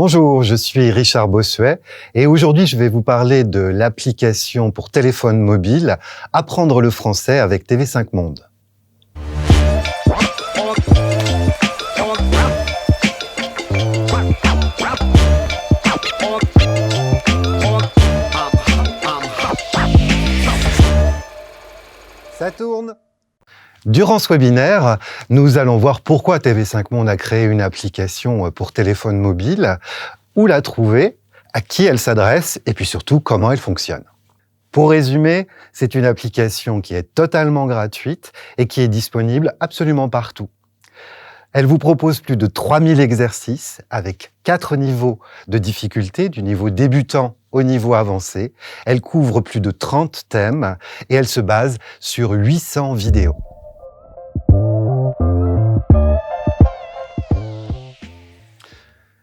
Bonjour, je suis Richard Bossuet et aujourd'hui je vais vous parler de l'application pour téléphone mobile Apprendre le français avec TV5 Monde. Ça tourne. Durant ce webinaire, nous allons voir pourquoi TV5 Monde a créé une application pour téléphone mobile, où la trouver, à qui elle s'adresse et puis surtout comment elle fonctionne. Pour résumer, c'est une application qui est totalement gratuite et qui est disponible absolument partout. Elle vous propose plus de 3000 exercices avec 4 niveaux de difficulté, du niveau débutant au niveau avancé. Elle couvre plus de 30 thèmes et elle se base sur 800 vidéos.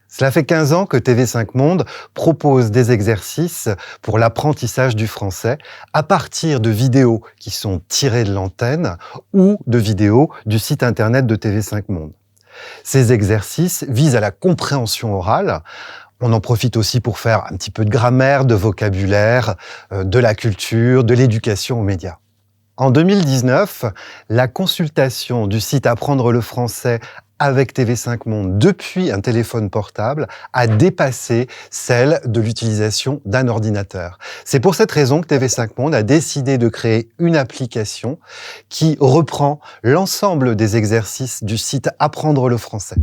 Cela fait 15 ans que TV5 Monde propose des exercices pour l'apprentissage du français à partir de vidéos qui sont tirées de l'antenne ou de vidéos du site internet de TV5 Monde. Ces exercices visent à la compréhension orale. On en profite aussi pour faire un petit peu de grammaire, de vocabulaire, de la culture, de l'éducation aux médias. En 2019, la consultation du site Apprendre le français avec TV5 Monde depuis un téléphone portable a dépassé celle de l'utilisation d'un ordinateur. C'est pour cette raison que TV5 Monde a décidé de créer une application qui reprend l'ensemble des exercices du site Apprendre le français.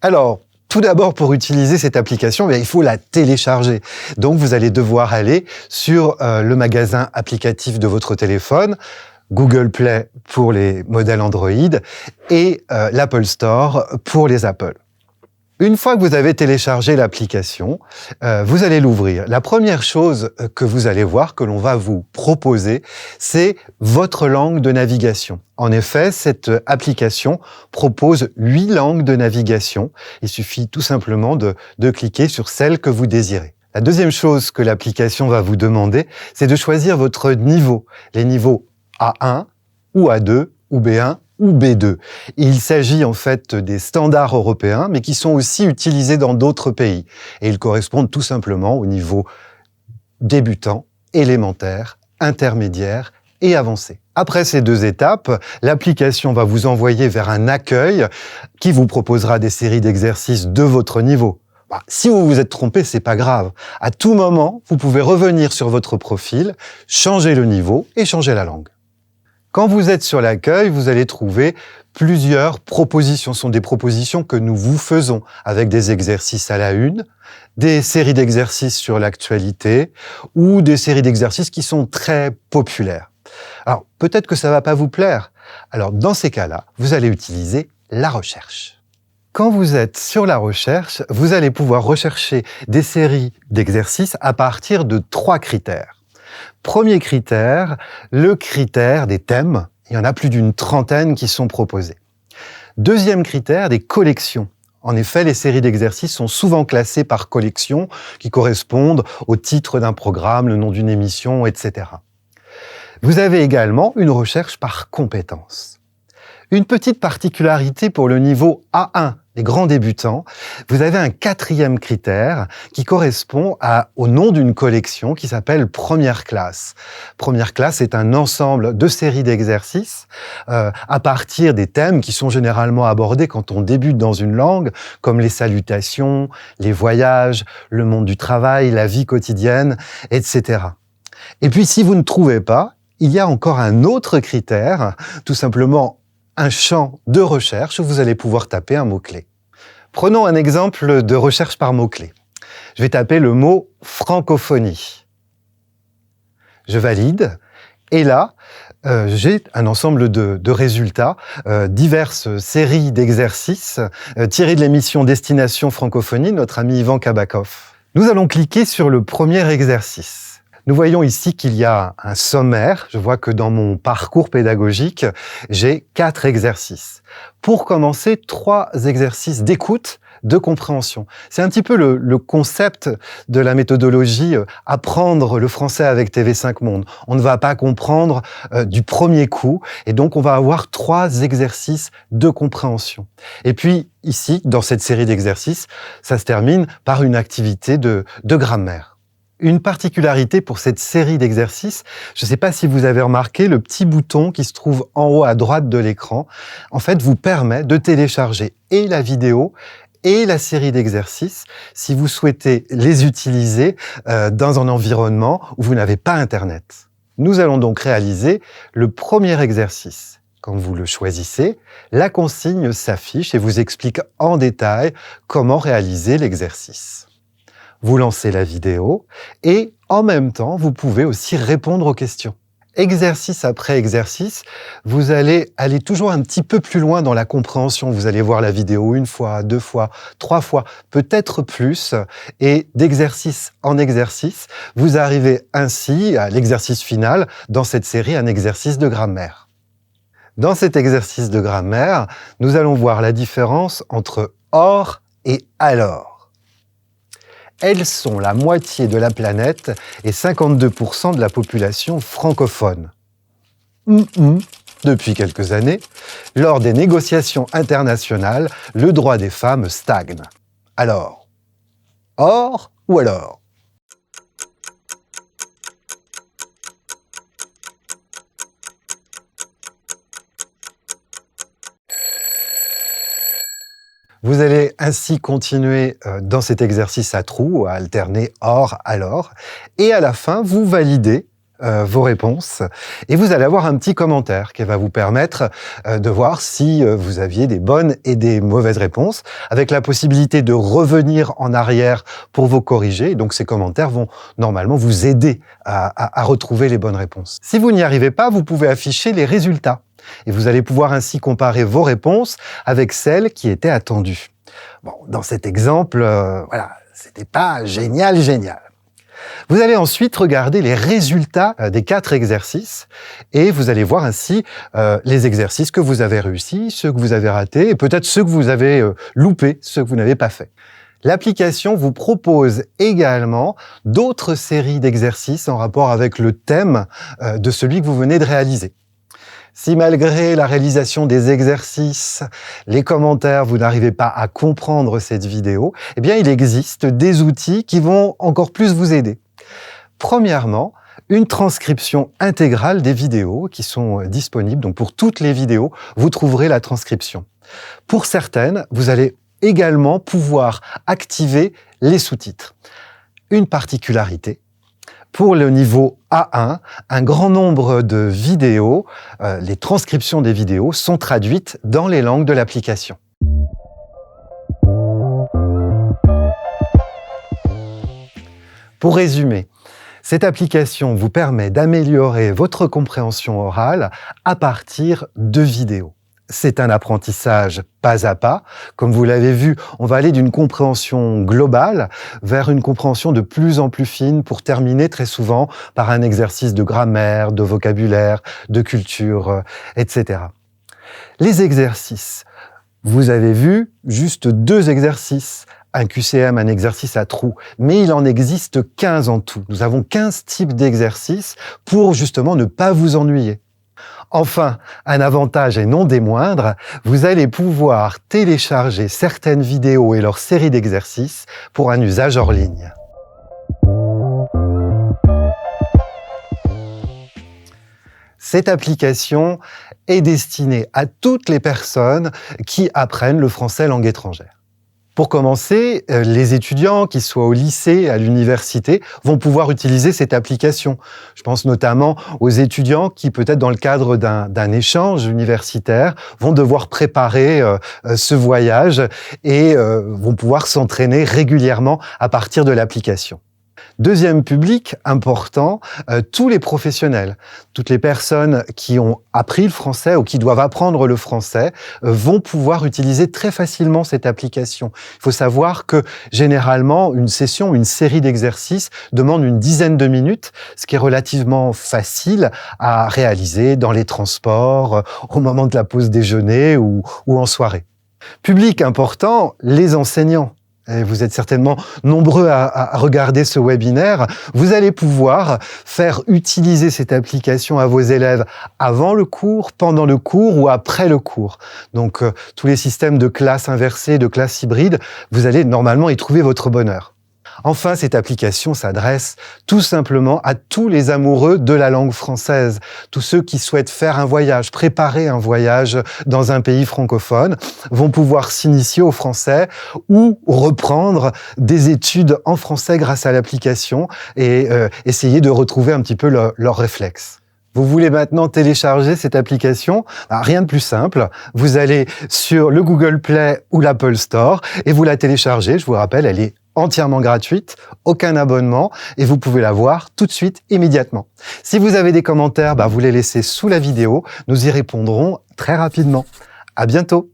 Alors, tout d'abord, pour utiliser cette application, il faut la télécharger. Donc, vous allez devoir aller sur le magasin applicatif de votre téléphone, Google Play pour les modèles Android et l'Apple Store pour les Apple. Une fois que vous avez téléchargé l'application, vous allez l'ouvrir. La première chose que vous allez voir, que l'on va vous proposer, c'est votre langue de navigation. En effet, cette application propose 8 langues de navigation. Il suffit tout simplement de cliquer sur celle que vous désirez. La deuxième chose que l'application va vous demander, c'est de choisir votre niveau. Les niveaux A1 ou A2 ou B1 ou B2. Il s'agit en fait des standards européens, mais qui sont aussi utilisés dans d'autres pays. Et ils correspondent tout simplement au niveau débutant, élémentaire, intermédiaire et avancé. Après ces 2 étapes, l'application va vous envoyer vers un accueil qui vous proposera des séries d'exercices de votre niveau. Si vous vous êtes trompé, c'est pas grave. À tout moment, vous pouvez revenir sur votre profil, changer le niveau et changer la langue. Quand vous êtes sur l'accueil, vous allez trouver plusieurs propositions. Ce sont des propositions que nous vous faisons avec des exercices à la une, des séries d'exercices sur l'actualité ou des séries d'exercices qui sont très populaires. Alors, peut-être que ça va pas vous plaire. Alors, dans ces cas-là, vous allez utiliser la recherche. Quand vous êtes sur la recherche, vous allez pouvoir rechercher des séries d'exercices à partir de 3 critères. Premier critère, le critère des thèmes. Il y en a plus d'une trentaine qui sont proposés. Deuxième critère, des collections. En effet, les séries d'exercices sont souvent classées par collection qui correspondent au titre d'un programme, le nom d'une émission, etc. Vous avez également une recherche par compétences. Une petite particularité pour le niveau A1, les grands débutants, vous avez un 4e critère qui correspond au nom d'une collection qui s'appelle Première classe. Première classe est un ensemble de séries d'exercices à partir des thèmes qui sont généralement abordés quand on débute dans une langue, comme les salutations, les voyages, le monde du travail, la vie quotidienne, etc. Et puis si vous ne trouvez pas, il y a encore un autre critère, tout simplement un champ de recherche où vous allez pouvoir taper un mot-clé. Prenons un exemple de recherche par mot-clé. Je vais taper le mot francophonie. Je valide et là, j'ai un ensemble de résultats, diverses séries d'exercices tirés de l'émission Destination Francophonie, notre ami Ivan Kabakov. Nous allons cliquer sur le premier exercice. Nous voyons ici qu'il y a un sommaire. Je vois que dans mon parcours pédagogique, j'ai 4 exercices. Pour commencer, 3 exercices d'écoute de compréhension. C'est un petit peu le concept de la méthodologie apprendre le français avec TV5 Monde. On ne va pas comprendre du premier coup, et donc on va avoir 3 exercices de compréhension. Et puis ici, dans cette série d'exercices, ça se termine par une activité de grammaire. Une particularité pour cette série d'exercices, je ne sais pas si vous avez remarqué, le petit bouton qui se trouve en haut à droite de l'écran, en fait, vous permet de télécharger et la vidéo et la série d'exercices si vous souhaitez les utiliser dans un environnement où vous n'avez pas Internet. Nous allons donc réaliser le premier exercice. Quand vous le choisissez, la consigne s'affiche et vous explique en détail comment réaliser l'exercice. Vous lancez la vidéo et en même temps, vous pouvez aussi répondre aux questions. Exercice après exercice, vous allez aller toujours un petit peu plus loin dans la compréhension. Vous allez voir la vidéo 1 fois, 2 fois, 3 fois, peut-être plus. Et d'exercice en exercice, vous arrivez ainsi à l'exercice final dans cette série, un exercice de grammaire. Dans cet exercice de grammaire, nous allons voir la différence entre or et alors. Elles sont la moitié de la planète et 52% de la population francophone. Depuis quelques années, lors des négociations internationales, le droit des femmes stagne. Alors, or ou alors ? Vous allez ainsi continuer dans cet exercice à trous, à alterner or, alors, et à la fin, vous validez vos réponses et vous allez avoir un petit commentaire qui va vous permettre de voir si vous aviez des bonnes et des mauvaises réponses, avec la possibilité de revenir en arrière pour vous corriger. Donc ces commentaires vont normalement vous aider à retrouver les bonnes réponses. Si vous n'y arrivez pas, vous pouvez afficher les résultats. Et vous allez pouvoir ainsi comparer vos réponses avec celles qui étaient attendues. Bon, dans cet exemple, voilà, c'était pas génial. Vous allez ensuite regarder les résultats des 4 exercices et vous allez voir ainsi les exercices que vous avez réussi, ceux que vous avez ratés et peut-être ceux que vous avez loupés, ceux que vous n'avez pas fait. L'application vous propose également d'autres séries d'exercices en rapport avec le thème de celui que vous venez de réaliser. Si malgré la réalisation des exercices, les commentaires, vous n'arrivez pas à comprendre cette vidéo, eh bien, il existe des outils qui vont encore plus vous aider. Premièrement, une transcription intégrale des vidéos qui sont disponibles. Donc, pour toutes les vidéos, vous trouverez la transcription. Pour certaines, vous allez également pouvoir activer les sous-titres. Une particularité, pour le niveau A1, un grand nombre de vidéos, les transcriptions des vidéos sont traduites dans les langues de l'application. Pour résumer, cette application vous permet d'améliorer votre compréhension orale à partir de vidéos. C'est un apprentissage pas à pas. Comme vous l'avez vu, on va aller d'une compréhension globale vers une compréhension de plus en plus fine pour terminer très souvent par un exercice de grammaire, de vocabulaire, de culture, etc. Les exercices. Vous avez vu juste 2 exercices. Un QCM, un exercice à trous, mais il en existe 15 en tout. Nous avons 15 types d'exercices pour justement ne pas vous ennuyer. Enfin, un avantage et non des moindres, vous allez pouvoir télécharger certaines vidéos et leurs séries d'exercices pour un usage hors ligne. Cette application est destinée à toutes les personnes qui apprennent le français langue étrangère. Pour commencer, les étudiants, qu'ils soient au lycée, à l'université, vont pouvoir utiliser cette application. Je pense notamment aux étudiants qui, peut-être dans le cadre d'un échange universitaire, vont devoir préparer ce voyage et vont pouvoir s'entraîner régulièrement à partir de l'application. Deuxième public important, tous les professionnels, toutes les personnes qui ont appris le français ou qui doivent apprendre le français vont pouvoir utiliser très facilement cette application. Il faut savoir que généralement, une session, une série d'exercices demande une dizaine de minutes, ce qui est relativement facile à réaliser dans les transports, au moment de la pause déjeuner ou en soirée. Public important, les enseignants. Et vous êtes certainement nombreux à regarder ce webinaire. Vous allez pouvoir faire utiliser cette application à vos élèves avant le cours, pendant le cours ou après le cours. Donc, tous les systèmes de classe inversée, de classe hybride, vous allez normalement y trouver votre bonheur. Enfin, cette application s'adresse tout simplement à tous les amoureux de la langue française, tous ceux qui souhaitent faire un voyage, préparer un voyage dans un pays francophone, vont pouvoir s'initier au français ou reprendre des études en français grâce à l'application et essayer de retrouver un petit peu leur réflexe. Vous voulez maintenant télécharger cette application? Rien de plus simple. Vous allez sur le Google Play ou l'Apple Store et vous la téléchargez. Je vous rappelle, elle est entièrement gratuite, aucun abonnement et vous pouvez la voir tout de suite, immédiatement. Si vous avez des commentaires, vous les laissez sous la vidéo. Nous y répondrons très rapidement. À bientôt.